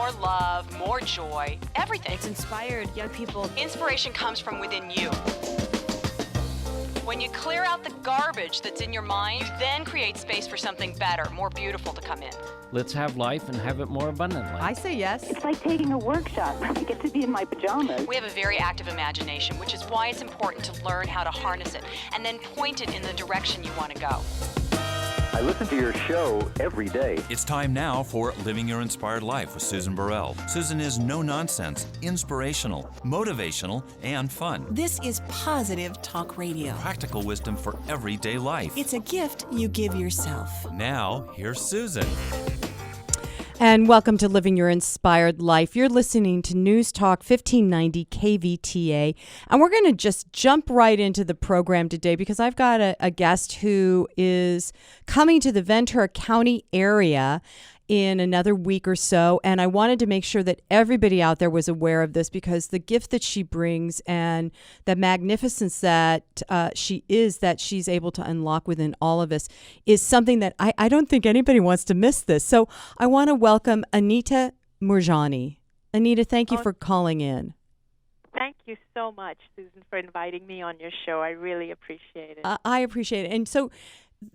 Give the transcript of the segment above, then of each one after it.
more love, more joy, everything. It's inspired young people. Inspiration comes from within you. When you clear out the garbage that's in your mind, you then create space for something better, more beautiful to come in. Let's have life and have it more abundantly. I say yes. It's like taking a workshop. I get to be in my pajamas. We have a very active imagination, which is why it's important to learn how to harness it and then point it in the direction you want to go. I listen to your show every day. It's time now for Living Your Inspired Life with Susan Burrell. Susan is no-nonsense, inspirational, motivational, and fun. This is positive talk radio. Practical wisdom for everyday life. It's a gift you give yourself. Now, here's Susan. And welcome to Living Your Inspired Life. You're listening to News Talk 1590 KVTA. And we're going to just jump right into the program today because I've got a guest who is coming to the Ventura County area in another week or so. And I wanted to make sure that everybody out there was aware of this because the gift that she brings and the magnificence that she's able to unlock within all of us is something that I don't think anybody wants to miss this. So I want to welcome Anita Moorjani. Anita, thank you for calling in. Thank you so much, Susan, for inviting me on your show. I really appreciate it. I appreciate it. And so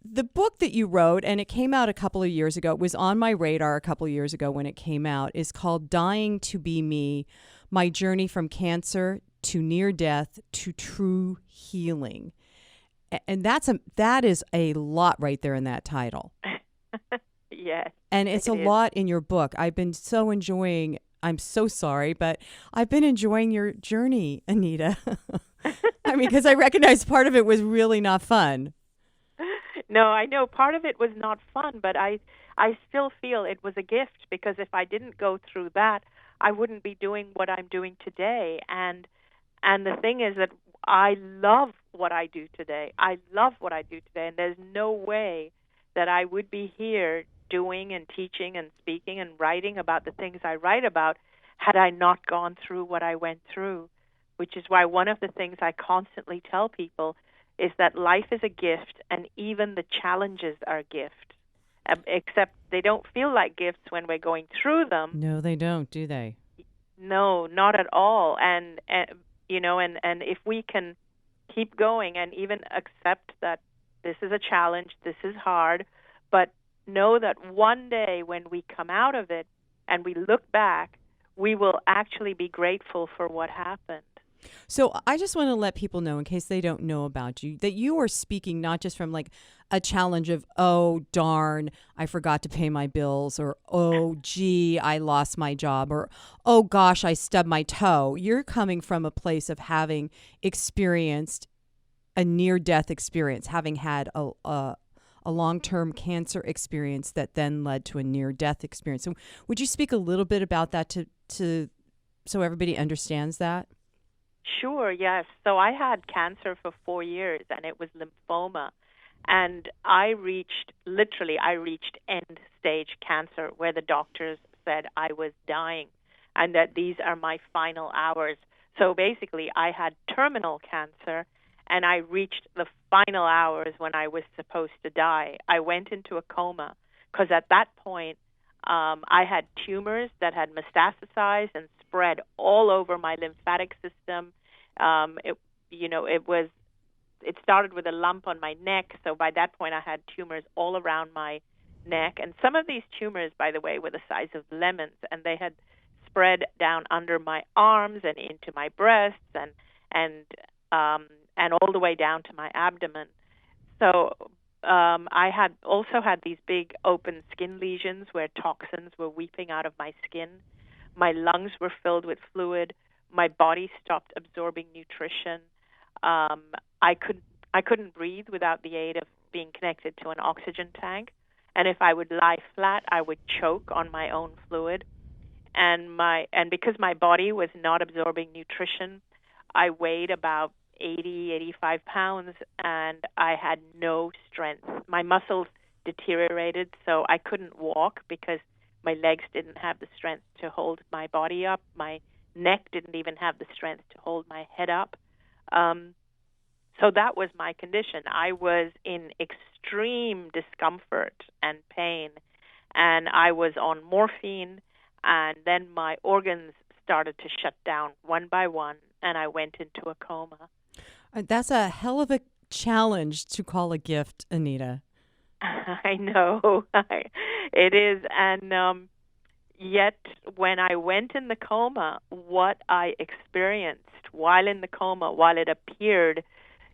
the book that you wrote, and it came out a couple of years ago, it was on my radar a couple of years ago when it came out, is called Dying to Be Me, My Journey from Cancer to Near Death to True Healing. And that is a lot right there in that title. Yes. And it's a lot in your book. I've been so enjoying, I'm so sorry, but I've been enjoying your journey, Anita. I mean, because I recognize part of it was really not fun. No, I know part of it was not fun, but I still feel it was a gift because if I didn't go through that, I wouldn't be doing what I'm doing today. And the thing is that I love what I do today. I love what I do today, and there's no way that I would be here doing and teaching and speaking and writing about the things I write about had I not gone through what I went through, which is why one of the things I constantly tell people is that life is a gift, and even the challenges are a gift, except they don't feel like gifts when we're going through them. No, they don't, do they? No, not at all. And if we can keep going and even accept that this is a challenge, this is hard, but know that one day when we come out of it and we look back, we will actually be grateful for what happened. So I just want to let people know, in case they don't know about you, that you are speaking not just from like a challenge of, oh, darn, I forgot to pay my bills, or, oh, gee, I lost my job, or, oh, gosh, I stubbed my toe. You're coming from a place of having experienced a near-death experience, having had a long-term cancer experience that then led to a near-death experience. So would you speak a little bit about that to so everybody understands that? Sure, yes. So I had cancer for 4 years, and it was lymphoma. And I reached end-stage cancer, where the doctors said I was dying and that these are my final hours. So basically, I had terminal cancer, and I reached the final hours when I was supposed to die. I went into a coma because at that point, I had tumors that had metastasized and spread all over my lymphatic system. It started with a lump on my neck, so by that point I had tumors all around my neck. And some of these tumors, by the way, were the size of lemons, and they had spread down under my arms and into my breasts and all the way down to my abdomen. So I had also had these big open skin lesions where toxins were weeping out of my skin. My lungs were filled with fluid. My body stopped absorbing nutrition. I couldn't breathe without the aid of being connected to an oxygen tank. And if I would lie flat, I would choke on my own fluid. And because my body was not absorbing nutrition, I weighed about 85 pounds, and I had no strength. My muscles deteriorated, so I couldn't walk because my legs didn't have the strength to hold my body up. My neck didn't even have the strength to hold my head up. So that was my condition. I was in extreme discomfort and pain, and I was on morphine. and then my organs started to shut down one by one, and I went into a coma. That's a hell of a challenge to call a gift, Anita. I know. It is. And yet, when I went in the coma, what I experienced while in the coma, while it appeared,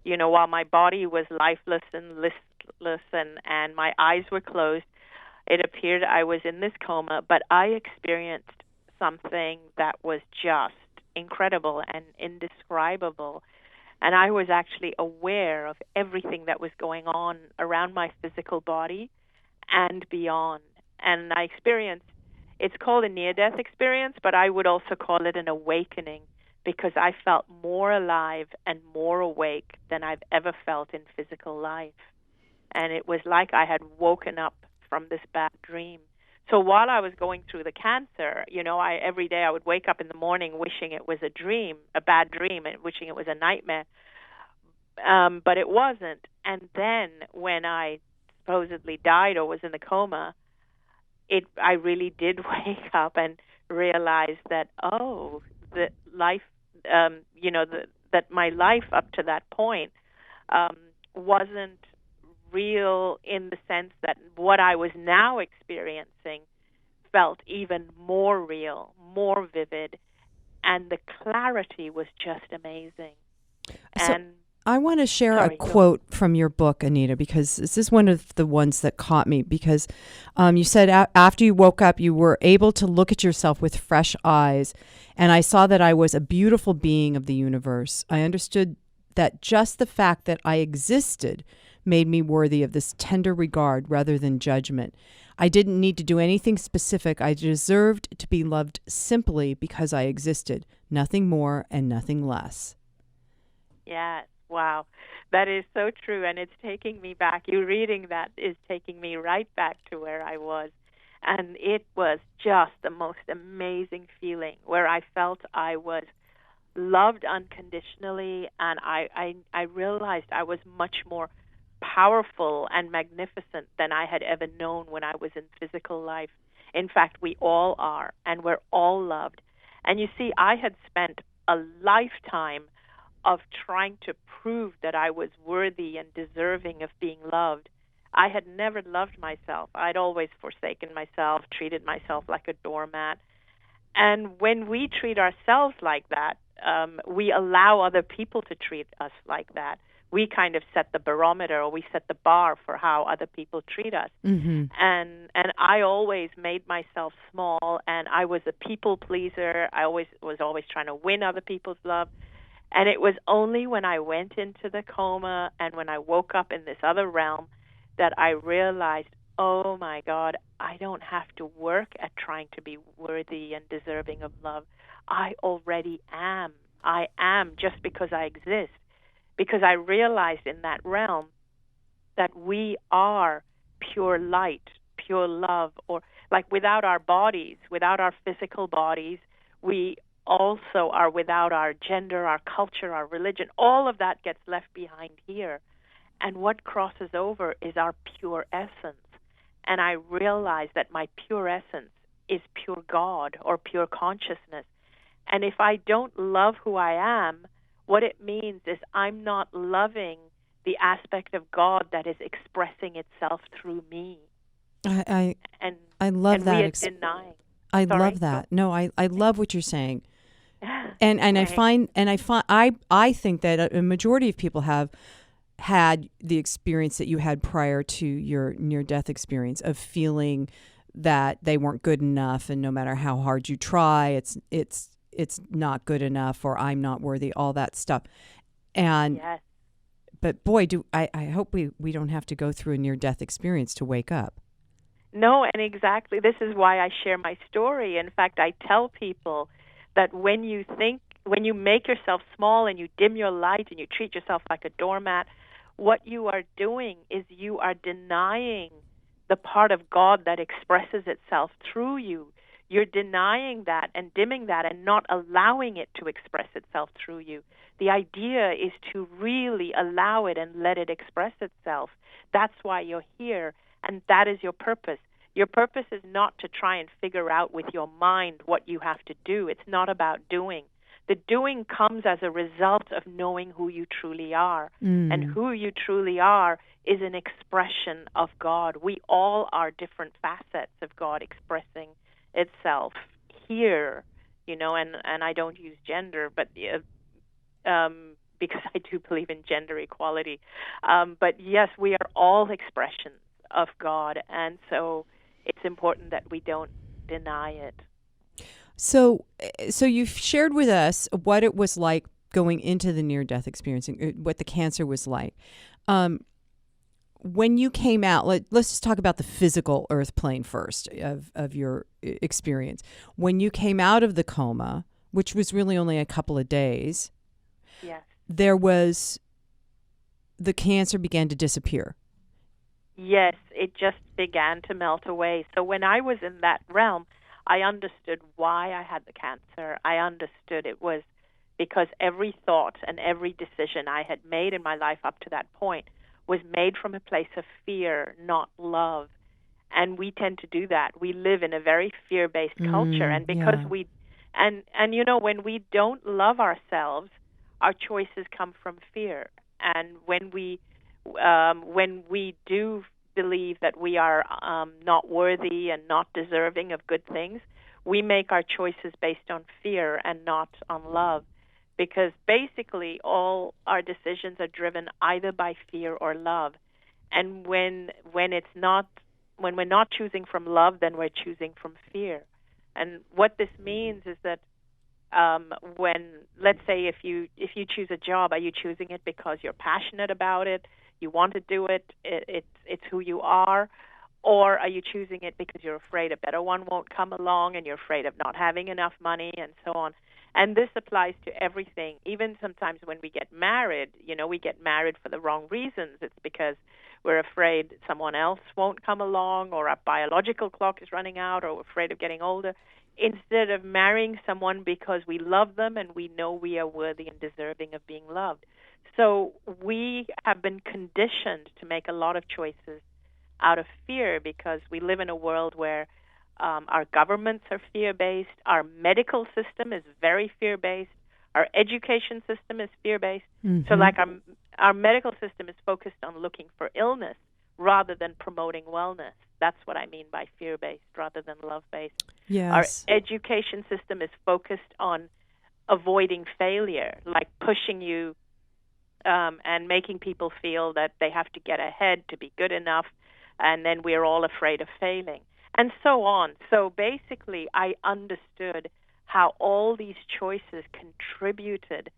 while my body was lifeless and listless and my eyes were closed, it appeared I was in this coma, but I experienced something that was just incredible and indescribable. And I was actually aware of everything that was going on around my physical body and beyond. And I experienced, it's called a near-death experience, but I would also call it an awakening, because I felt more alive and more awake than I've ever felt in physical life. And it was like I had woken up from this bad dream. So while I was going through the cancer, every day I would wake up in the morning wishing it was a dream, a bad dream, and wishing it was a nightmare. But it wasn't. And then when I supposedly died or was in the coma, I really did wake up and realize that, that life, that my life up to that point wasn't real, in the sense that what I was now experiencing felt even more real, more vivid, and the clarity was just amazing. And I want to share a quote from your book, Anita, because this is one of the ones that caught me, because you said after you woke up, you were able to look at yourself with fresh eyes, and I saw that I was a beautiful being of the universe. I understood that just the fact that I existed made me worthy of this tender regard rather than judgment. I didn't need to do anything specific. I deserved to be loved simply because I existed, nothing more and nothing less. Yes. Wow. That is so true, and it's taking me back. You reading that is taking me right back to where I was. And it was just the most amazing feeling, where I felt I was loved unconditionally, and I realized I was much more powerful and magnificent than I had ever known when I was in physical life. In fact, we all are, and we're all loved. And you see, I had spent a lifetime of trying to prove that I was worthy and deserving of being loved. I had never loved myself. I'd always forsaken myself, treated myself like a doormat. And when we treat ourselves like that, we allow other people to treat us like that. We kind of set the barometer, or we set the bar for how other people treat us. Mm-hmm. And I always made myself small, and I was a people pleaser. I was always trying to win other people's love. And it was only when I went into the coma and when I woke up in this other realm that I realized, oh my God, I don't have to work at trying to be worthy and deserving of love. I already am. I am, just because I exist. Because I realized in that realm that we are pure light, pure love, or like without our bodies, without our physical bodies, we also are without our gender, our culture, our religion. All of that gets left behind here. And what crosses over is our pure essence. And I realized that my pure essence is pure God, or pure consciousness. And if I don't love who I am, what it means is I'm not loving the aspect of God that is expressing itself through me. I love that. We are denying. I Sorry? love that. No, I love what you're saying. And Right. I think that a majority of people have had the experience that you had prior to your near-death experience, of feeling that they weren't good enough, and no matter how hard you try, it's not good enough, or I'm not worthy, all that stuff. And Yes. but boy, I hope we don't have to go through a near-death experience to wake up. No, and exactly. This is why I share my story. In fact, I tell people that when you make yourself small and you dim your light and you treat yourself like a doormat, what you are doing is you are denying the part of God that expresses itself through you. You're denying that and dimming that and not allowing it to express itself through you. The idea is to really allow it and let it express itself. That's why you're here, and that is your purpose. Your purpose is not to try and figure out with your mind what you have to do. It's not about doing. The doing comes as a result of knowing who you truly are. And who you truly are is an expression of God. We all are different facets of God expressing itself here, and I don't use gender, but because I do believe in gender equality. But yes, we are all expressions of God, and so it's important that we don't deny it. So you've shared with us what it was like going into the near-death experience, what the cancer was like. When you came out, let's just talk about the physical earth plane first of your experience. When you came out of the coma, which was really only a couple of days, yes, the cancer began to disappear. Yes, it just began to melt away. So when I was in that realm, I understood why I had the cancer. I understood it was because every thought and every decision I had made in my life up to that point was made from a place of fear, not love. And we tend to do that. We live in a very fear-based culture, and because when we don't love ourselves, our choices come from fear. And when we do believe that we are not worthy and not deserving of good things, we make our choices based on fear and not on love, because basically all our decisions are driven either by fear or love. And when we're not choosing from love, then we're choosing from fear. And what this means is that let's say if you choose a job, are you choosing it because you're passionate about it? You want to do it, it's who you are, or are you choosing it because you're afraid a better one won't come along and you're afraid of not having enough money and so on? And this applies to everything. Even sometimes when we get married, we get married for the wrong reasons. It's because we're afraid someone else won't come along, or our biological clock is running out, or we're afraid of getting older, instead of marrying someone because we love them and we know we are worthy and deserving of being loved. So we have been conditioned to make a lot of choices out of fear, because we live in a world where our governments are fear-based, our medical system is very fear-based, our education system is fear-based. So like our medical system is focused on looking for illness rather than promoting wellness. That's what I mean by fear-based rather than love-based. Yes. Our education system is focused on avoiding failure, like pushing you and making people feel that they have to get ahead to be good enough, and then we're all afraid of failing, and so on. So basically, I understood how all these choices contributed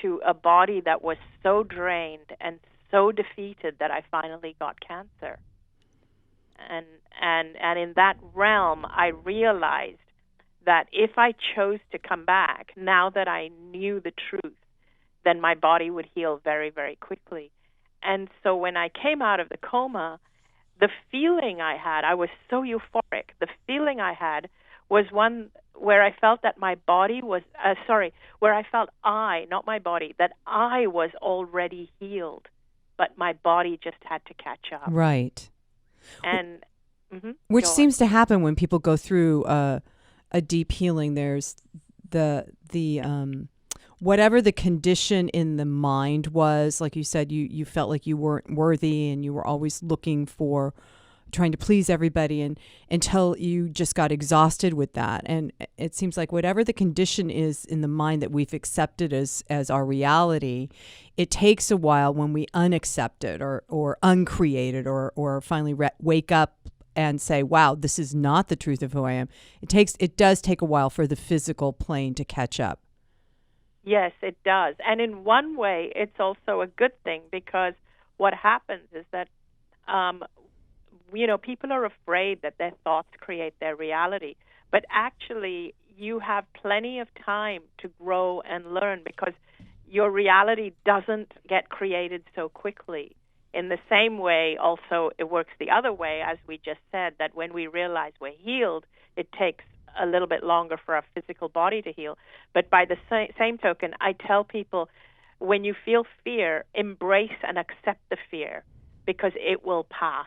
to a body that was so drained and so defeated that I finally got cancer. And in that realm, I realized that if I chose to come back, now that I knew the truth, then my body would heal very, very quickly. And so when I came out of the coma, the feeling I had, I was so euphoric. The feeling I had was one where I felt that my body was, where I felt not my body, that I was already healed, but my body just had to catch up. Right. And which seems to happen when people go through a deep healing. There's the whatever the condition in the mind was, like you said, you felt like you weren't worthy and you were always looking for trying to please everybody, and until you just got exhausted with that. And it seems like whatever the condition is in the mind that we've accepted as our reality, it takes a while when we unaccept it or uncreate it or finally wake up and say, wow, this is not the truth of who I am. It does take a while for the physical plane to catch up. Yes, it does. And in one way, it's also a good thing, because what happens is that, people are afraid that their thoughts create their reality. But actually, you have plenty of time to grow and learn, because your reality doesn't get created so quickly. In the same way, also, it works the other way, as we just said, that when we realize we're healed, it takes a little bit longer for our physical body to heal. But by the same token, I tell people, when you feel fear, embrace and accept the fear, because it will pass.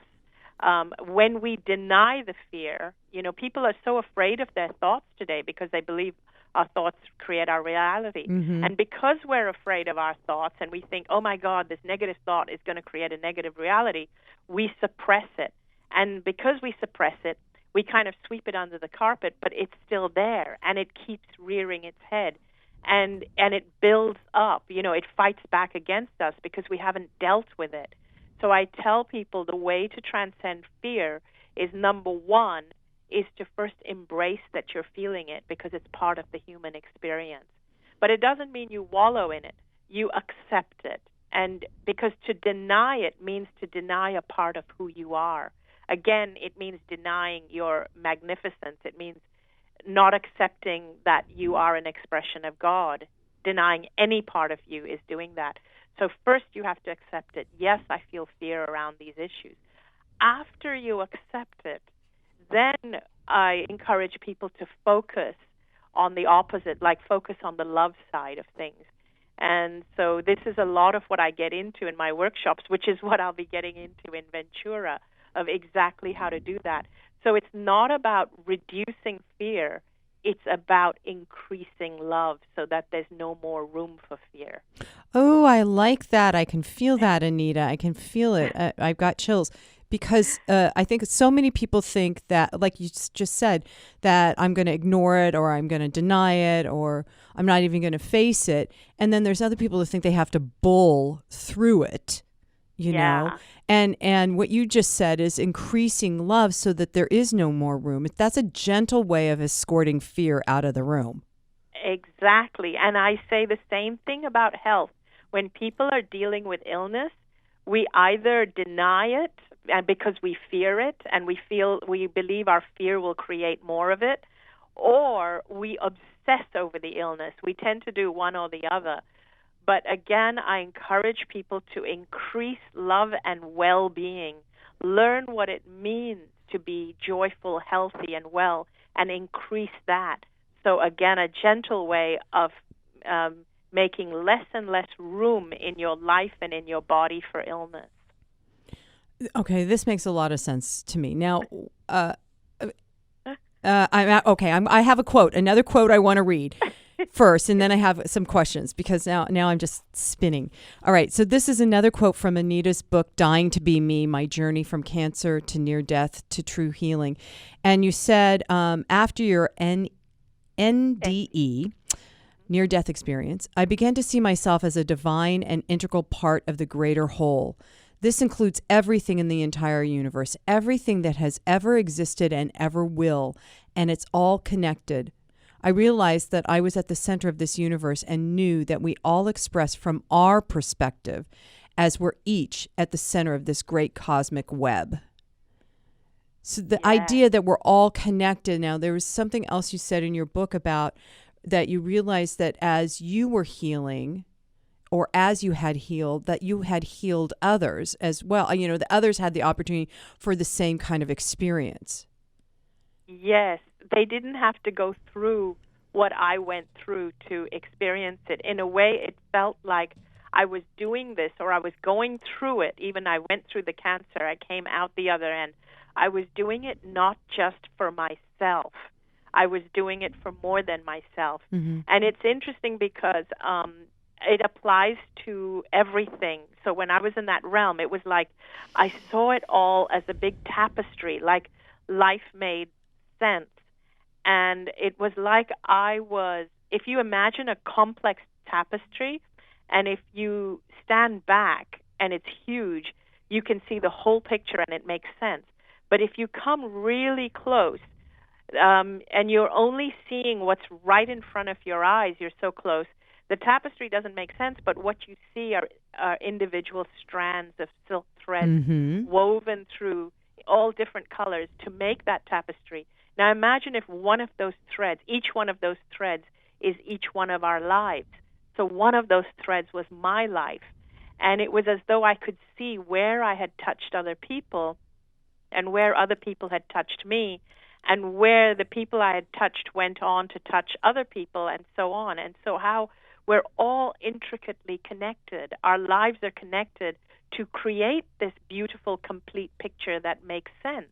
When we deny the fear, people are so afraid of their thoughts today because they believe our thoughts create our reality. Mm-hmm. And because we're afraid of our thoughts and we think, oh my God, this negative thought is going to create a negative reality, we suppress it. And because we suppress it, we kind of sweep it under the carpet, but it's still there and it keeps rearing its head. And it builds up, it fights back against us because we haven't dealt with it. So I tell people the way to transcend fear is, number one, is to first embrace that you're feeling it because it's part of the human experience. But it doesn't mean you wallow in it. You accept it. And because to deny it means to deny a part of who you are. Again, it means denying your magnificence. It means not accepting that you are an expression of God. Denying any part of you is doing that. So first you have to accept it. Yes, I feel fear around these issues. After you accept it, then I encourage people to focus on the opposite, like focus on the love side of things. And so this is a lot of what I get into in my workshops, which is what I'll be getting into in Ventura, of exactly how to do that. So it's not about reducing fear. It's about increasing love so that there's no more room for fear. Oh, I like that. I can feel that, Anita. I can feel it. I've got chills. Because I think so many people think that, like you just said, that I'm going to ignore it or I'm going to deny it or I'm not even going to face it. And then there's other people who think they have to bull through it, you know. And what you just said is increasing love so that there is no more room. That's a gentle way of escorting fear out of the room. Exactly. And I say the same thing about health. When people are dealing with illness, we either deny it and because we fear it and we believe our fear will create more of it, or we obsess over the illness. We tend to do one or the other. But again, I encourage people to increase love and well-being, learn what it means to be joyful, healthy, and well, and increase that. So again, a gentle way of making less and less room in your life and in your body for illness. Okay, this makes a lot of sense to me. Now, I have a quote, another quote I want to read first, and then I have some questions because now I'm just spinning. All right, so this is another quote from Anita's book, Dying to Be Me, My Journey from Cancer to Near Death to True Healing. And you said after your NDE, near-death experience, I began to see myself as a divine and integral part of the greater whole. This includes everything in the entire universe, everything that has ever existed and ever will, and it's all connected. I realized that I was at the center of this universe and knew that we all express from our perspective as we're each at the center of this great cosmic web. So the idea that we're all connected. Now, there was something else you said in your book about that you realized that as you were healing, or as you had healed, that you had healed others as well. You know, the others had the opportunity for the same kind of experience. Yes, they didn't have to go through what I went through to experience it. In a way, it felt like I was doing this or I was going through it. Even I went through the cancer, I came out the other end. I was doing it not just for myself. I was doing it for more than myself. Mm-hmm. And it's interesting because it applies to everything. So when I was in that realm, it was like I saw it all as a big tapestry, like life made sense. And it was like if you imagine a complex tapestry, and if you stand back and it's huge, you can see the whole picture and it makes sense. But if you come really close, and you're only seeing what's right in front of your eyes, you're so close, the tapestry doesn't make sense, but what you see are individual strands of silk threads woven through all different colors to make that tapestry. Now imagine if one of those threads, each one of those threads is each one of our lives. So one of those threads was my life. And it was as though I could see where I had touched other people and where other people had touched me, and where the people I had touched went on to touch other people, and so on. And so how we're all intricately connected. Our lives are connected to create this beautiful, complete picture that makes sense.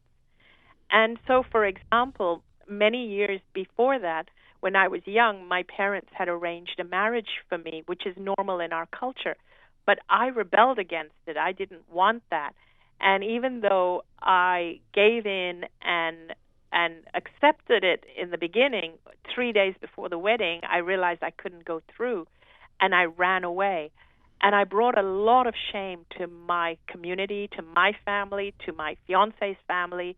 And so, for example, many years before that, when I was young, my parents had arranged a marriage for me, which is normal in our culture. But I rebelled against it. I didn't want that. And even though I gave in and accepted it in the beginning, 3 days before the wedding, I realized I couldn't go through, and I ran away. And I brought a lot of shame to my community, to my family, to my fiance's family,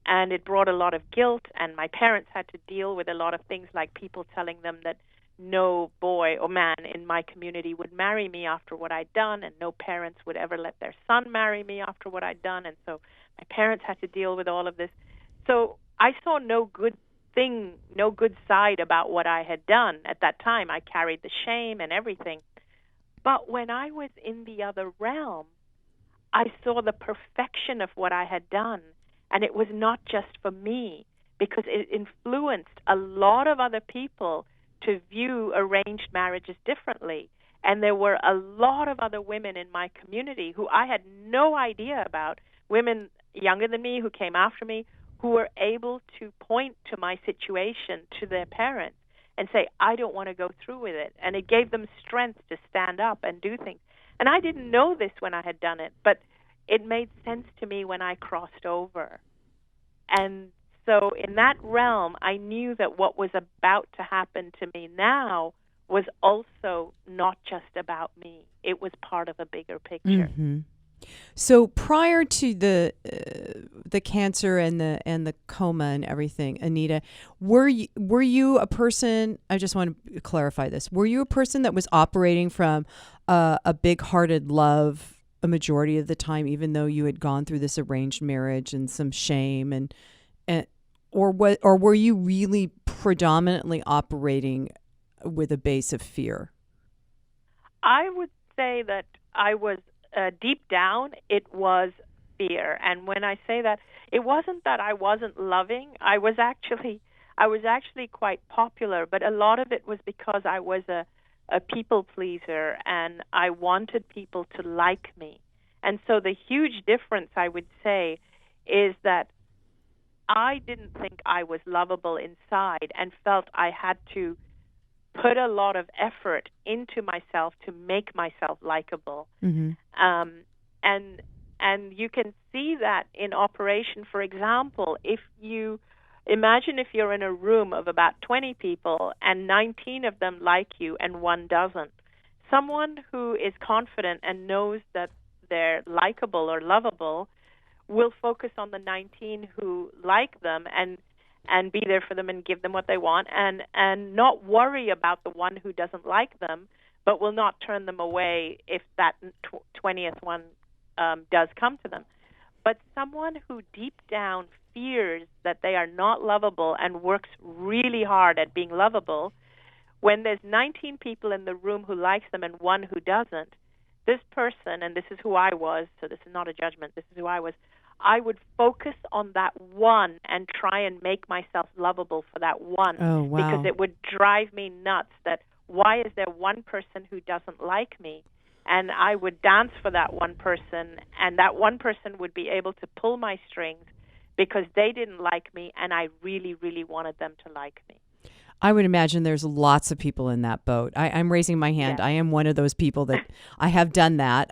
and it brought a lot of guilt, and my parents had to deal with a lot of things like people telling them that no boy or man in my community would marry me after what I'd done, and no parents would ever let their son marry me after what I'd done, and so my parents had to deal with all of this. So I saw no good thing, no good side about what I had done at that time. I carried the shame and everything. But when I was in the other realm, I saw the perfection of what I had done. And it was not just for me, because it influenced a lot of other people to view arranged marriages differently. And there were a lot of other women in my community who I had no idea about, women younger than me who came after me, who were able to point to my situation to their parents and say, I don't want to go through with it. And it gave them strength to stand up and do things. And I didn't know this when I had done it, but it made sense to me when I crossed over. And so in that realm, I knew that what was about to happen to me now was also not just about me. It was part of a bigger picture. Mm-hmm. So prior to the cancer and the coma and everything, Anita, were you a person? I just want to clarify this. Were you a person that was operating from a big-hearted love a majority of the time, even though you had gone through this arranged marriage and some shame, or were you really predominantly operating with a base of fear? I would say that I was deep down, it was fear. And when I say that, it wasn't that I wasn't loving. I was actually quite popular, but a lot of it was because I was a people pleaser, and I wanted people to like me. And so the huge difference, I would say, is that I didn't think I was lovable inside and felt I had to put a lot of effort into myself to make myself likable. Mm-hmm. And you can see that in operation. For example, if you imagine if you're in a room of about 20 people and 19 of them like you and one doesn't, someone who is confident and knows that they're likable or lovable will focus on the 19 who like them and be there for them and give them what they want, and not worry about the one who doesn't like them, but will not turn them away if that 20th one does come to them. But someone who deep down fears that they are not lovable and works really hard at being lovable, when there's 19 people in the room who likes them and one who doesn't, this person, and this is who I was, so this is not a judgment, this is who I was, I would focus on that one and try and make myself lovable for that one. Oh, wow. Because it would drive me nuts that why is there one person who doesn't like me? And I would dance for that one person, and that one person would be able to pull my strings because they didn't like me, and I really, really wanted them to like me. I would imagine there's lots of people in that boat. I'm raising my hand. Yeah. I am one of those people that I have done that.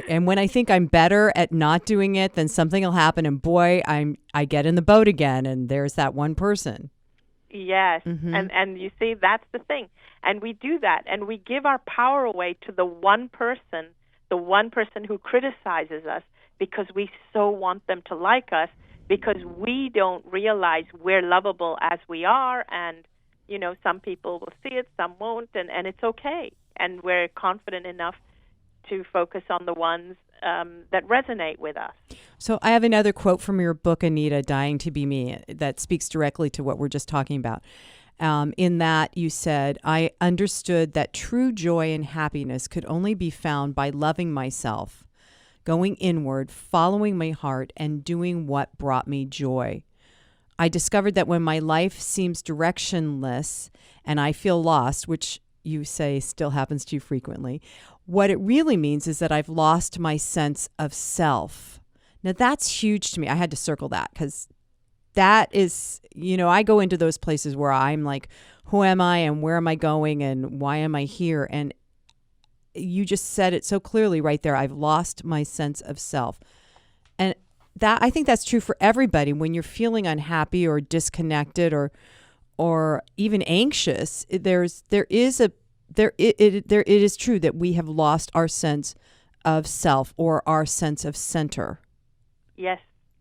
And when I think I'm better at not doing it, then something will happen, and boy, I get in the boat again, and there's that one person. Yes, Mm-hmm. and you see, that's the thing. And we do that, and we give our power away to the one person who criticizes us because we so want them to like us, because we don't realize we're lovable as we are, and you know, some people will see it, some won't, and it's okay. And we're confident enough to focus on the ones that resonate with us. So I have another quote from your book, Anita, Dying to Be Me, that speaks directly to what we're just talking about. In that you said, I understood that true joy and happiness could only be found by loving myself, going inward, following my heart, and doing what brought me joy. I discovered that when my life seems directionless and I feel lost, which you say still happens to you frequently, what it really means is that I've lost my sense of self. Now, that's huge to me. I had to circle that because that is, I go into those places where I'm like, who am I and where am I going and why am I here? And you just said it so clearly right there. I've lost my sense of self. And that, I think that's true for everybody. When you're feeling unhappy or disconnected or even anxious, it is true that we have lost our sense of self or our sense of center. Yes,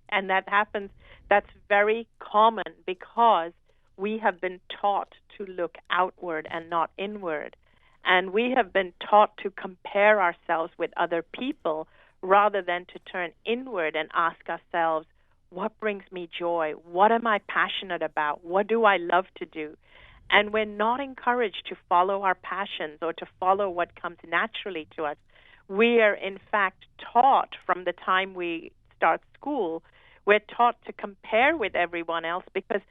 and that happens. That's very common because we have been taught to look outward and not inward. And we have been taught to compare ourselves with other people rather than to turn inward and ask ourselves, what brings me joy? What am I passionate about? What do I love to do? And we're not encouraged to follow our passions or to follow what comes naturally to us. We are, in fact, taught from the time we start school, we're taught to compare with everyone else because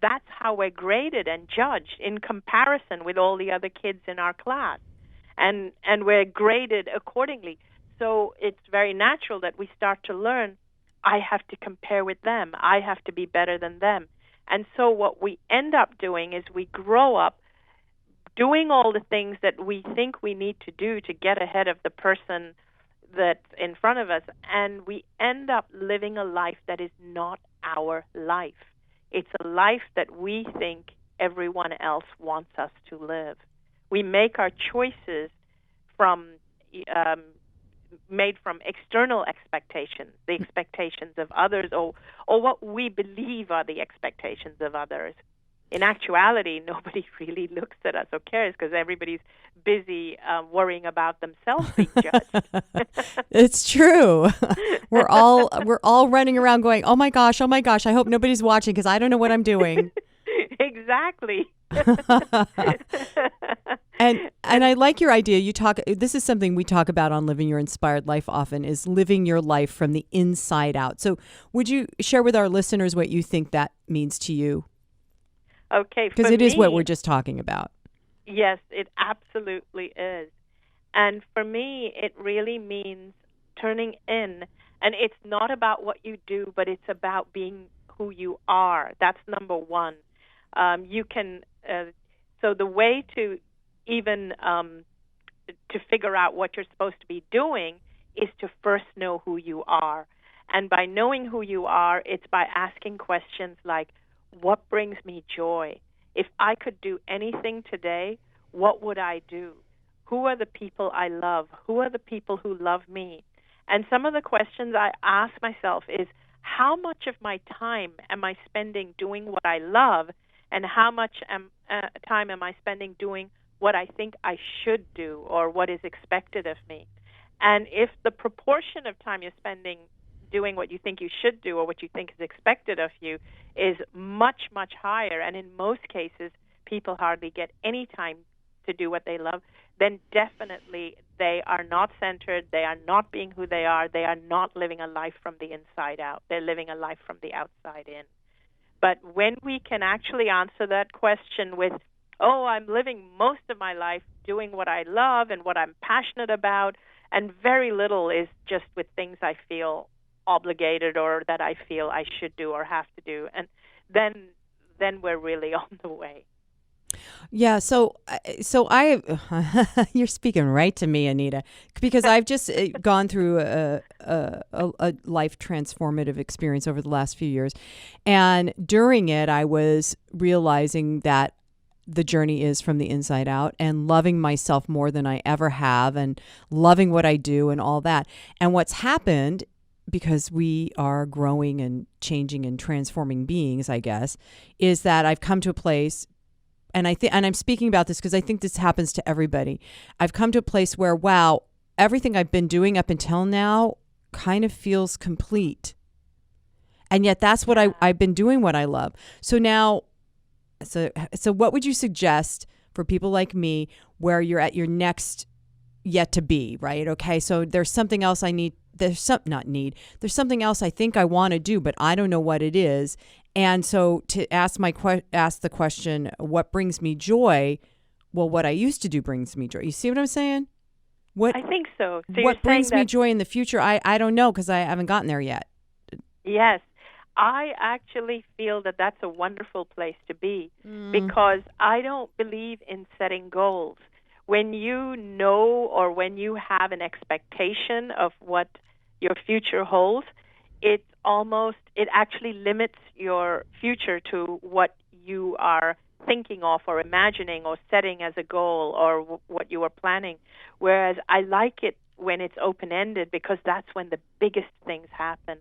that's how we're graded and judged in comparison with all the other kids in our class. And we're graded accordingly. So it's very natural that we start to learn, I have to compare with them. I have to be better than them. And so what we end up doing is we grow up doing all the things that we think we need to do to get ahead of the person that's in front of us, and we end up living a life that is not our life. It's a life that we think everyone else wants us to live. We make our choices made from external expectations, the expectations of others, or what we believe are the expectations of others. In actuality, nobody really looks at us or cares because everybody's busy worrying about themselves being judged. It's true. We're all running around going, oh my gosh, I hope nobody's watching because I don't know what I'm doing. Exactly. And I like your idea. This is something we talk about on Living Your Inspired Life often, is living your life from the inside out. So would you share with our listeners what you think that means to you? Okay. Because it is what we're just talking about. Yes, it absolutely is. And for me, it really means turning in. And it's not about what you do, but it's about being who you are. That's number one. So the way to even to figure out what you're supposed to be doing is to first know who you are. And by knowing who you are, it's by asking questions like, what brings me joy? If I could do anything today, what would I do? Who are the people I love? Who are the people who love me? And some of the questions I ask myself is, how much of my time am I spending doing what I love, and how much time am I spending doing what I think I should do or what is expected of me? And if the proportion of time you're spending doing what you think you should do or what you think is expected of you is much, much higher, and in most cases people hardly get any time to do what they love, then definitely they are not centered, they are not being who they are not living a life from the inside out. They're living a life from the outside in. But when we can actually answer that question with, I'm living most of my life doing what I love and what I'm passionate about, and very little is just with things I feel obligated or that I feel I should do or have to do, and then we're really on the way. Yeah, so I you're speaking right to me, Anita, because I've just gone through a life transformative experience over the last few years, and during it I was realizing that the journey is from the inside out, and loving myself more than I ever have, and loving what I do and all that. And what's happened, because we are growing and changing and transforming beings, I guess, is that I've come to a place, and I'm speaking about this because I think this happens to everybody. I've come to a place where, wow, everything I've been doing up until now kind of feels complete. And yet that's what I've been doing what I love. So now, so what would you suggest for people like me where you're at your next yet to be, right? Okay, so there's something else I need. There's something else I think I want to do, but I don't know what it is. And so to ask the question, what brings me joy? Well, what I used to do brings me joy. You see what I'm saying? What I think so. So what you're brings saying me that, joy in the future? I don't know because I haven't gotten there yet. yes, I actually feel that that's a wonderful place to be because I don't believe in setting goals. When you know or when you have an expectation of what your future holds, it actually limits your future to what you are thinking of or imagining or setting as a goal or what you are planning. Whereas I like it when it's open-ended because that's when the biggest things happen.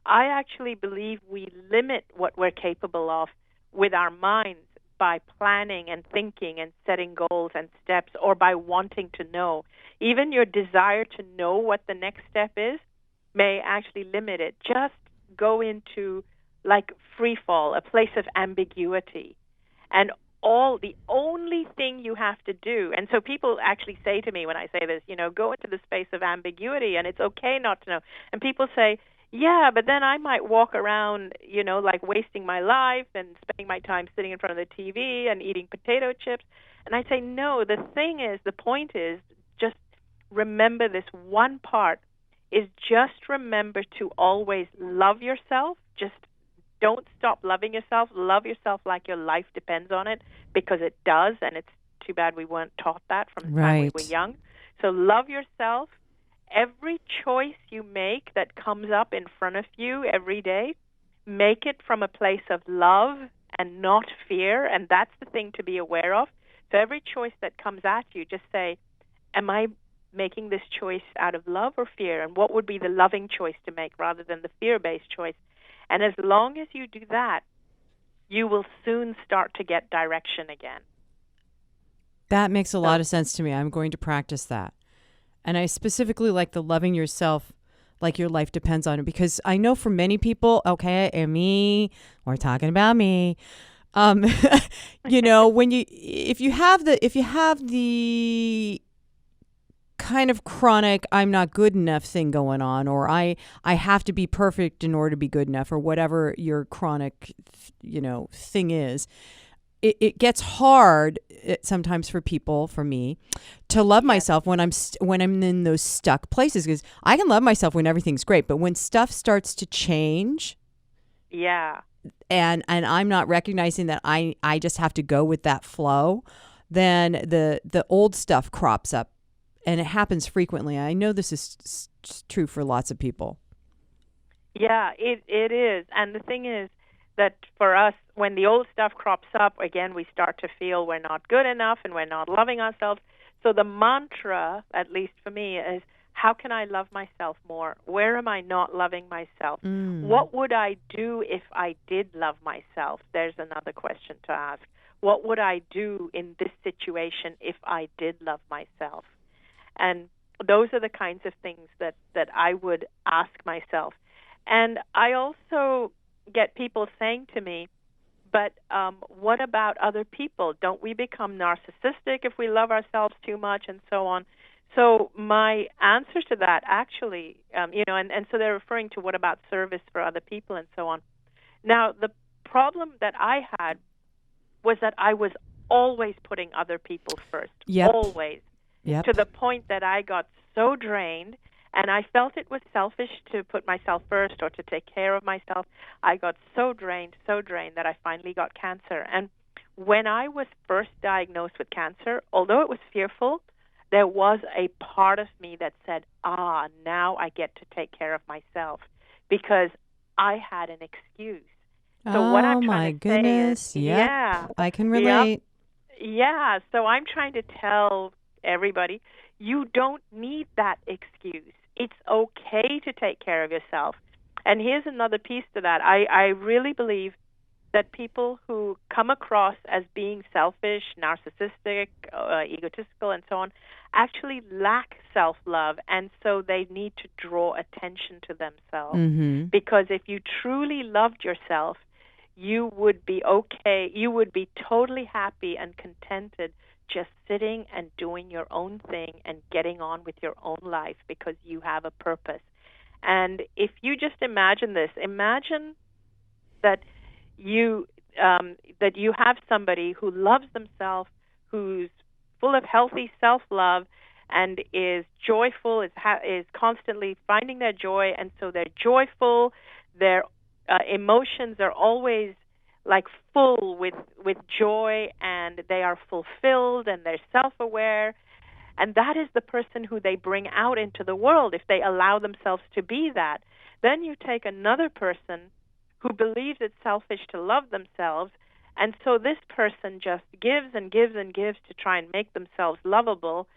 I actually believe we limit what we're capable of with our minds by planning and thinking and setting goals and steps, or by wanting to know. Even your desire to know what the next step is may actually limit it. Just go into like free fall, a place of ambiguity. And the only thing you have to do, and so people actually say to me when I say this, go into the space of ambiguity and it's okay not to know. And people say, yeah, but then I might walk around, like wasting my life and spending my time sitting in front of the TV and eating potato chips. And I say, no, the point is, just remember this one part is just remember to always love yourself. Just don't stop loving yourself. Love yourself like your life depends on it, because it does, and it's too bad we weren't taught that from the time we were young. So love yourself. Every choice you make that comes up in front of you every day, make it from a place of love and not fear, and that's the thing to be aware of. So every choice that comes at you, just say, am I making this choice out of love or fear? And what would be the loving choice to make rather than the fear-based choice? And as long as you do that, you will soon start to get direction again. That makes a lot of sense to me. I'm going to practice that. And I specifically like the loving yourself like your life depends on it, because I know for many people, okay, and me, we're talking about me. If you have the kind of chronic I'm not good enough thing going on, or I have to be perfect in order to be good enough, or whatever your chronic thing is, it gets hard sometimes for people, for me, to love myself when I'm in those stuck places, because I can love myself when everything's great, but when stuff starts to change, and I'm not recognizing that I just have to go with that flow, then the old stuff crops up. And it happens frequently. I know this is true for lots of people. Yeah, it is. And the thing is that for us, when the old stuff crops up, again, we start to feel we're not good enough and we're not loving ourselves. So the mantra, at least for me, is how can I love myself more? Where am I not loving myself? What would I do if I did love myself? There's another question to ask. What would I do in this situation if I did love myself? And those are the kinds of things that I would ask myself. And I also get people saying to me, but what about other people? Don't we become narcissistic if we love ourselves too much, and so on? So my answer to that actually, and so they're referring to what about service for other people and so on. Now, the problem that I had was that I was always putting other people first, always. Yep. To the point that I got so drained, and I felt it was selfish to put myself first or to take care of myself. I got so drained that I finally got cancer. And when I was first diagnosed with cancer, although it was fearful, there was a part of me that said, now I get to take care of myself, because I had an excuse. So what I'm trying to say is, I can relate. Yeah, so I'm trying to tell everybody, you don't need that excuse. It's okay to take care of yourself. And here's another piece to that. I really believe that people who come across as being selfish, narcissistic, egotistical, and so on, actually lack self-love, and so they need to draw attention to themselves. Because if you truly loved yourself, you would be okay, you would be totally happy and contented just sitting and doing your own thing and getting on with your own life, because you have a purpose. And if you just imagine this, imagine that you have somebody who loves themselves, who's full of healthy self-love, and is joyful, is constantly finding their joy, and so they're joyful. Their emotions are always like full with joy, and they are fulfilled, and they're self-aware. And that is the person who they bring out into the world if they allow themselves to be that. Then you take another person who believes it's selfish to love themselves, and so this person just gives and gives and gives to try and make themselves lovable.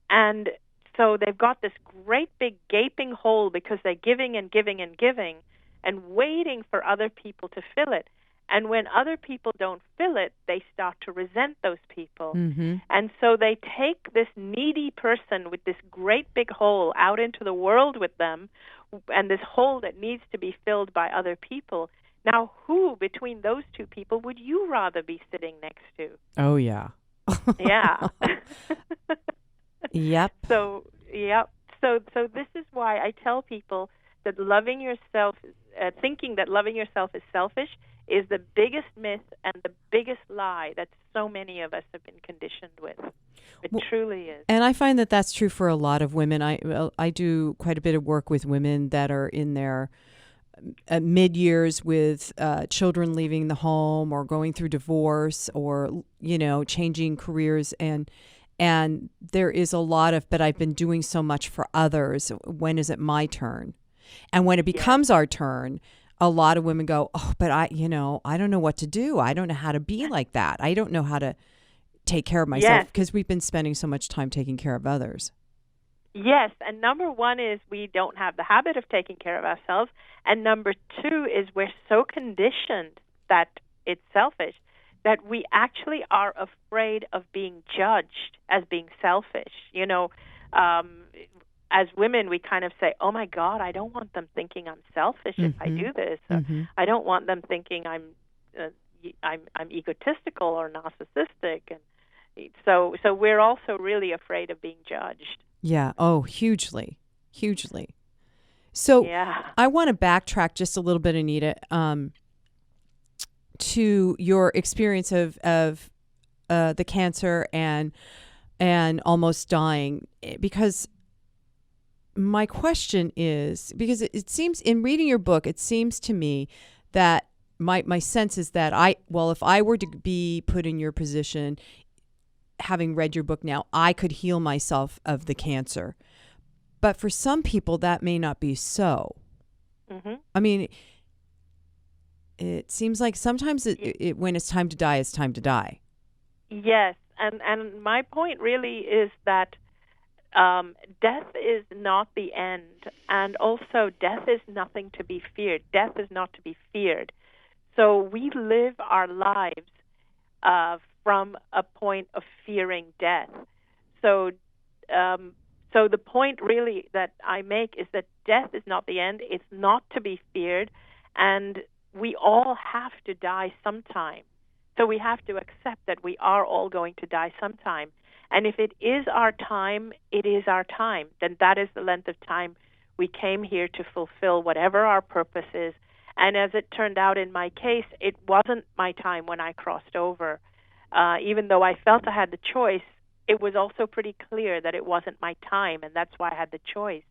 And so they've got this great big gaping hole because they're giving and giving and giving and waiting for other people to fill it. And when other people don't fill it, they start to resent those people. Mm-hmm. And so they take this needy person with this great big hole out into the world with them, and this hole that needs to be filled by other people. Now, who between those two people would you rather be sitting next to? Oh, yeah. Yeah. Yep. So this is why I tell people that loving yourself, thinking that loving yourself is selfish, is the biggest myth and the biggest lie that so many of us have been conditioned with. It truly is. And I find that that's true for a lot of women. I do quite a bit of work with women that are in their mid-years with children leaving the home or going through divorce or, changing careers. And there is a lot of, but I've been doing so much for others. When is it my turn? And when it becomes our turn, a lot of women go, oh, but I don't know what to do. I don't know how to be like that. I don't know how to take care of myself because we've been spending so much time taking care of others. Yes, and number one is we don't have the habit of taking care of ourselves, and number two is we're so conditioned that it's selfish that we actually are afraid of being judged as being selfish. As women, we kind of say, oh, my God, I don't want them thinking I'm selfish if I do this. Mm-hmm. I don't want them thinking I'm egotistical or narcissistic. And so we're also really afraid of being judged. Yeah. Oh, hugely, hugely. So I want to backtrack just a little bit, Anita, to your experience of the cancer and almost dying, because my question is, because it seems in reading your book, it seems to me that my sense is that if I were to be put in your position, having read your book now, I could heal myself of the cancer. But for some people, that may not be so. Mm-hmm. I mean, it seems like sometimes when it's time to die, it's time to die. Yes, and my point really is that death is not the end, and also death is nothing to be feared. Death is not to be feared. So we live our lives from a point of fearing death. So the point really that I make is that death is not the end. It's not to be feared, and we all have to die sometime. So we have to accept that we are all going to die sometime. And if it is our time, it is our time. Then that is the length of time we came here to fulfill whatever our purpose is. And as it turned out in my case, it wasn't my time when I crossed over. Even though I felt I had the choice, it was also pretty clear that it wasn't my time, and that's why I had the choice.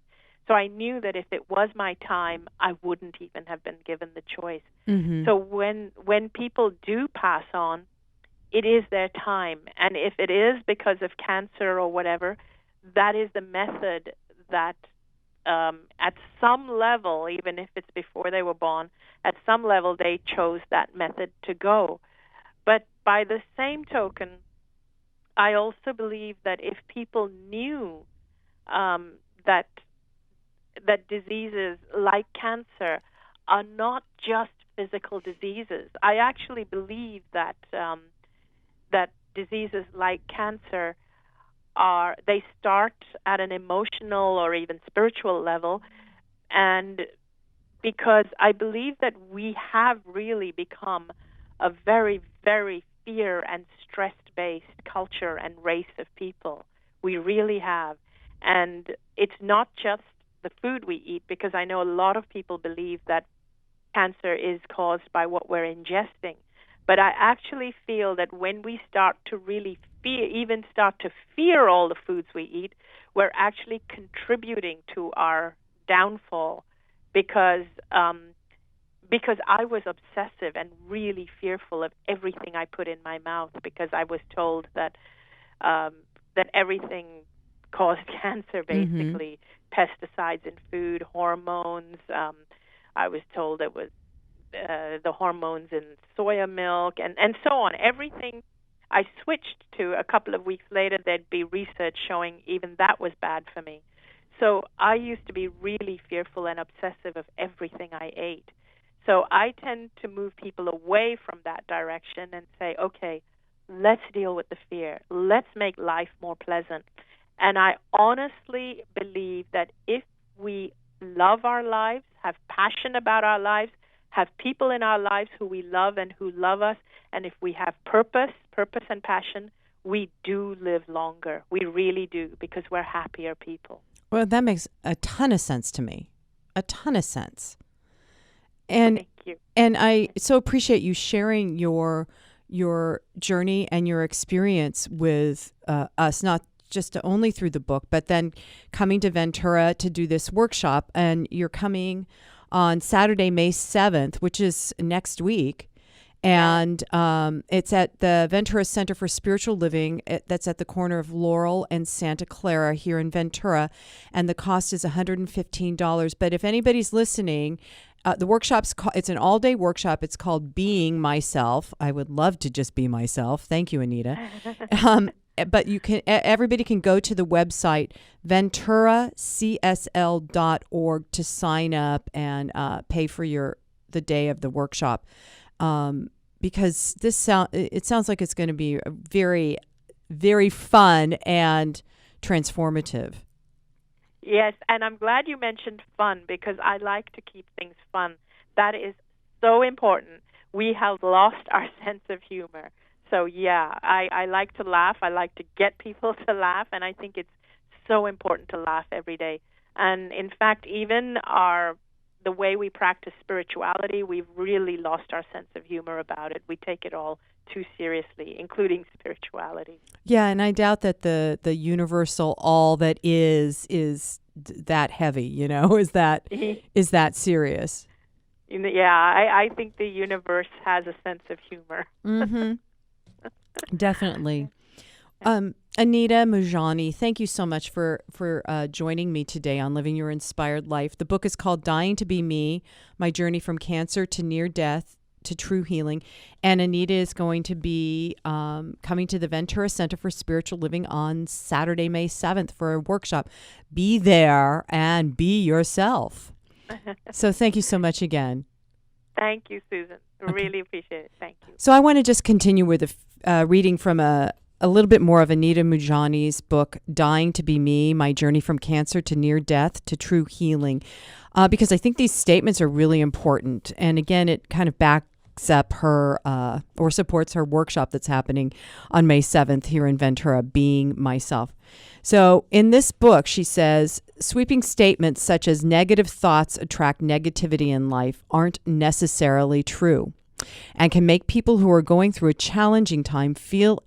So I knew that if it was my time, I wouldn't even have been given the choice. Mm-hmm. So when people do pass on, it is their time. And if it is because of cancer or whatever, that is the method that at some level, even if it's before they were born, at some level they chose that method to go. But by the same token, I also believe that if people knew that diseases like cancer are not just physical diseases, I actually believe that that diseases like cancer they start at an emotional or even spiritual level, and because I believe that we have really become a very, very fear and stress-based culture and race of people. We really have. And it's not just the food we eat, because I know a lot of people believe that cancer is caused by what we're ingesting. But I actually feel that when we start to really fear all the foods we eat, we're actually contributing to our downfall because I was obsessive and really fearful of everything I put in my mouth, because I was told that everything caused cancer, basically. Pesticides in food, hormones. I was told it was the hormones in soya milk, and so on. Everything I switched to, a couple of weeks later, there'd be research showing even that was bad for me. So I used to be really fearful and obsessive of everything I ate. So I tend to move people away from that direction and say, okay, let's deal with the fear. Let's make life more pleasant. And I honestly believe that if we love our lives, have passion about our lives, have people in our lives who we love and who love us, and if we have purpose and passion, we do live longer. We really do, because we're happier people. Well, that makes a ton of sense to me. A ton of sense. And Thank you. And I so appreciate you sharing your journey and your experience with us, not just only through the book, but then coming to Ventura to do this workshop. And you're coming on Saturday, May 7th, which is next week. And it's at the Ventura Center for Spiritual Living. That's at the corner of Laurel and Santa Clara here in Ventura. And the cost is $115. But if anybody's listening, the workshop's it's an all-day workshop. It's called Being Myself. I would love to just be myself. Thank you, Anita. But everybody can go to the website venturacsl.org to sign up and pay for the day of the workshop. Because it sounds like it's going to be very, very fun and transformative. Yes, and I'm glad you mentioned fun, because I like to keep things fun. That is so important. We have lost our sense of humor. So, yeah, I like to laugh. I like to get people to laugh, and I think it's so important to laugh every day. And, in fact, even the way we practice spirituality, we've really lost our sense of humor about it. We take it all too seriously, including spirituality. Yeah, and I doubt that the universal all that is that heavy, is that serious. Yeah, I think the universe has a sense of humor. Mm-hmm. Definitely. Anita Moorjani, thank you so much for joining me today on Living Your Inspired Life. The book is called Dying to Be Me, My Journey from Cancer to Near Death to True Healing. And Anita is going to be coming to the Ventura Center for Spiritual Living on Saturday, May 7th for a workshop. Be there and be yourself. So thank you so much again. Thank you, Susan. Really appreciate it. Thank you. So I want to just continue with a reading from a little bit more of Anita Moorjani's book, Dying to Be Me, My Journey from Cancer to Near Death to True Healing, because I think these statements are really important. And again, it kind of backs up her or supports her workshop that's happening on May 7th here in Ventura, Being Myself. So in this book, she says, sweeping statements such as negative thoughts attract negativity in life aren't necessarily true and can make people who are going through a challenging time feel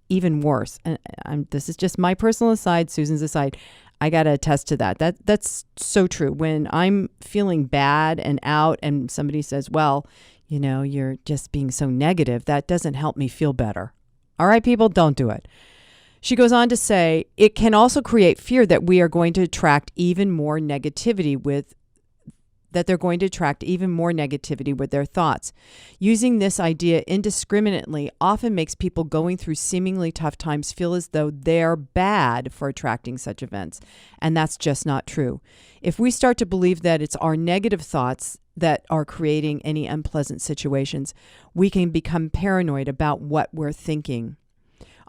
even worse. And this is just my personal aside, Susan's aside. I got to attest to that. That's so true. When I'm feeling bad and out and somebody says, well, you're just being so negative, that doesn't help me feel better. All right, people, don't do it. She goes on to say, it can also create fear that we are going to attract even more negativity with their thoughts. Using this idea indiscriminately often makes people going through seemingly tough times feel as though they're bad for attracting such events. And that's just not true. If we start to believe that it's our negative thoughts that are creating any unpleasant situations, we can become paranoid about what we're thinking.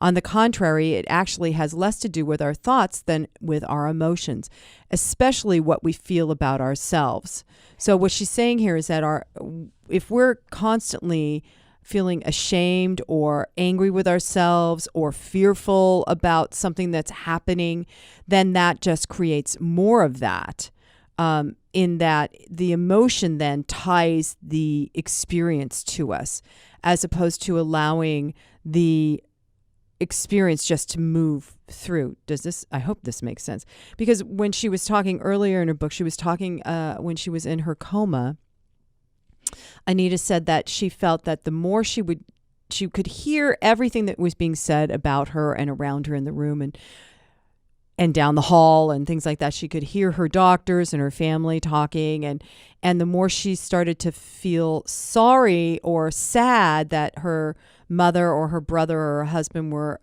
On the contrary, it actually has less to do with our thoughts than with our emotions, especially what we feel about ourselves. So what she's saying here is that if we're constantly feeling ashamed or angry with ourselves or fearful about something that's happening, then that just creates more of that. In that the emotion then ties the experience to us, as opposed to allowing the experience just to move through. I hope this makes sense. Because when she was talking earlier in her book, she was talking when she was in her coma, Anita said that she felt that the more she could hear everything that was being said about her and around her in the room and down the hall and things like that. She could hear her doctors and her family talking, and the more she started to feel sorry or sad that her mother or her brother or her husband were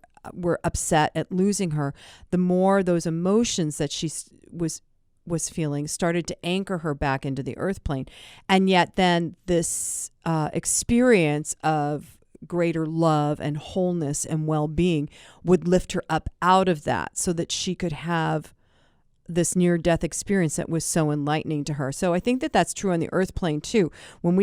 upset at losing her, the more those emotions that she was feeling started to anchor her back into the earth plane. And yet then this experience of greater love and wholeness and well-being would lift her up out of that so that she could have this near-death experience that was so enlightening to her. So I think that that's true on the earth plane too. When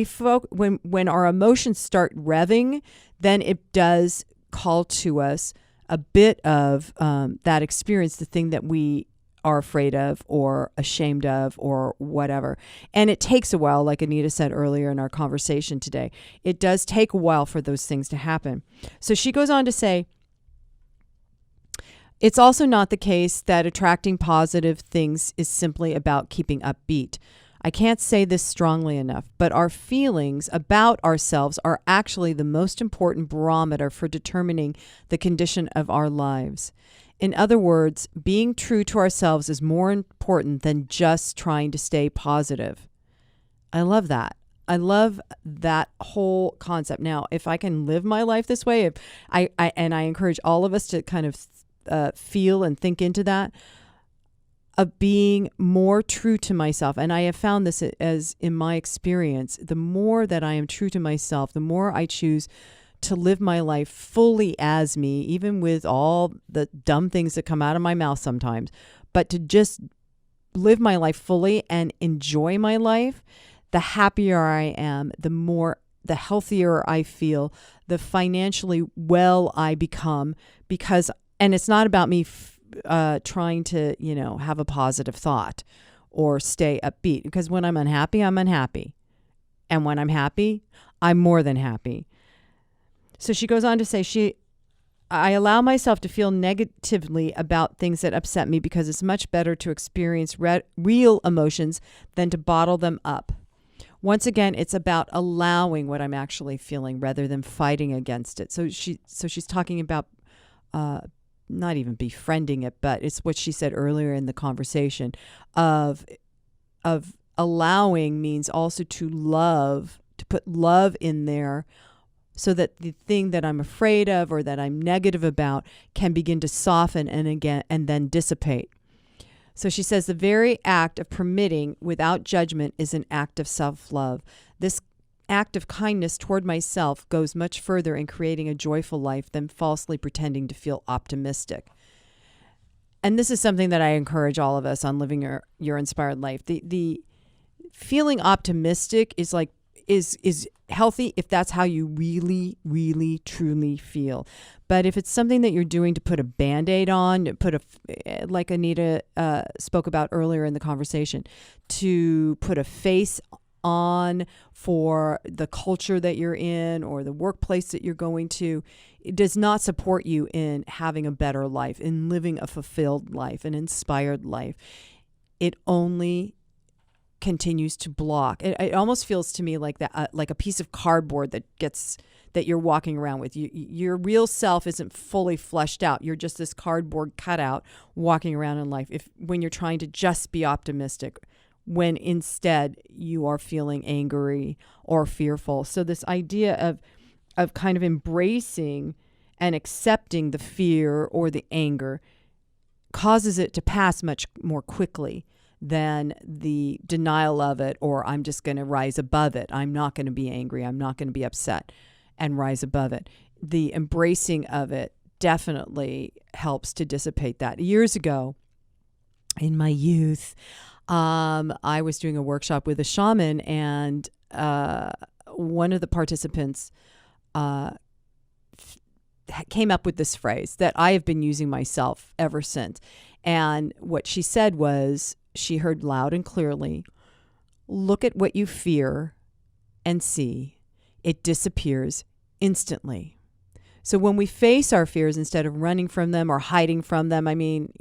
when our emotions start revving, then it does call to us a bit of that experience, the thing that we are afraid of or ashamed of or whatever. And it takes a while, like Anita said earlier in our conversation today. It does take a while for those things to happen. So she goes on to say, it's also not the case that attracting positive things is simply about keeping upbeat. I can't say this strongly enough, but our feelings about ourselves are actually the most important barometer for determining the condition of our lives. In other words, being true to ourselves is more important than just trying to stay positive. I love that. I love that whole concept. Now, if I can live my life this way, I encourage all of us to kind of feel and think into that, of being more true to myself. And I have found this as in my experience, the more that I am true to myself, the more I choose to live my life fully as me, even with all the dumb things that come out of my mouth sometimes, but to just live my life fully and enjoy my life, the happier I am, the healthier I feel, the financially well I become, and it's not about me trying to, have a positive thought or stay upbeat, because when I'm unhappy, I'm unhappy. And when I'm happy, I'm more than happy. So she goes on to say, I allow myself to feel negatively about things that upset me because it's much better to experience real emotions than to bottle them up. Once again, it's about allowing what I'm actually feeling rather than fighting against it. So she's talking about not even befriending it, but it's what she said earlier in the conversation of allowing means also to love, to put love in there, so that the thing that I'm afraid of or that I'm negative about can begin to soften and then dissipate. So she says the very act of permitting without judgment is an act of self-love. This act of kindness toward myself goes much further in creating a joyful life than falsely pretending to feel optimistic. And this is something that I encourage all of us on Living Your Inspired Life. The feeling optimistic is healthy if that's how you really, really, truly feel. But if it's something that you're doing to put a Band-Aid on, like Anita spoke about earlier in the conversation, to put a face on for the culture that you're in or the workplace that you're going to, it does not support you in having a better life, in living a fulfilled life, an inspired life. It only continues to block. It almost feels to me like that, like a piece of cardboard that you're walking around with. Your real self isn't fully fleshed out. You're just this cardboard cutout walking around in life. When you're trying to just be optimistic, when instead you are feeling angry or fearful. So this idea of kind of embracing and accepting the fear or the anger causes it to pass much more quickly than the denial of it, or I'm just going to rise above it. I'm not going to be angry. I'm not going to be upset and rise above it. The embracing of it definitely helps to dissipate that. Years ago, in my youth, I was doing a workshop with a shaman, and one of the participants came up with this phrase that I have been using myself ever since. And what she said was, she heard loud and clearly, look at what you fear and see. It disappears instantly. So when we face our fears, instead of running from them or hiding from them, I mean,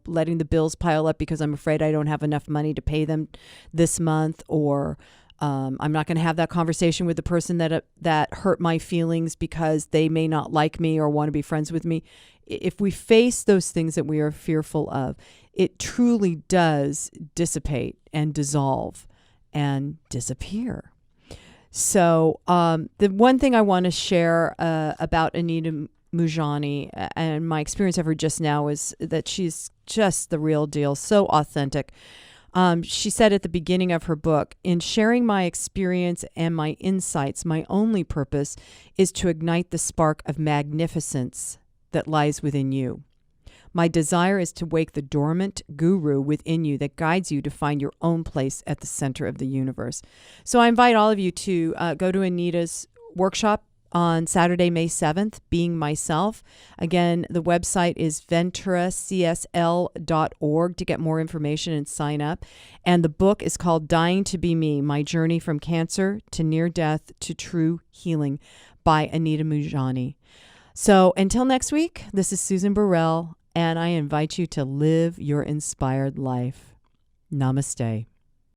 letting the bills pile up because I'm afraid I don't have enough money to pay them this month, or I'm not going to have that conversation with the person that hurt my feelings because they may not like me or want to be friends with me. If we face those things that we are fearful of, it truly does dissipate and dissolve and disappear. So the one thing I want to share about Anita Moorjani and my experience of her just now is that she's just the real deal, so authentic. She said at the beginning of her book, "In sharing my experience and my insights, my only purpose is to ignite the spark of magnificence that lies within you. My desire is to wake the dormant guru within you that guides you to find your own place at the center of the universe." So I invite all of you to go to Anita's workshop on Saturday, May 7th, Being Myself. Again, the website is venturacsl.org to get more information and sign up. And the book is called Dying to Be Me, My Journey from Cancer to Near Death to True Healing by Anita Moorjani. So until next week, this is Susan Burrell, and I invite you to live your inspired life. Namaste.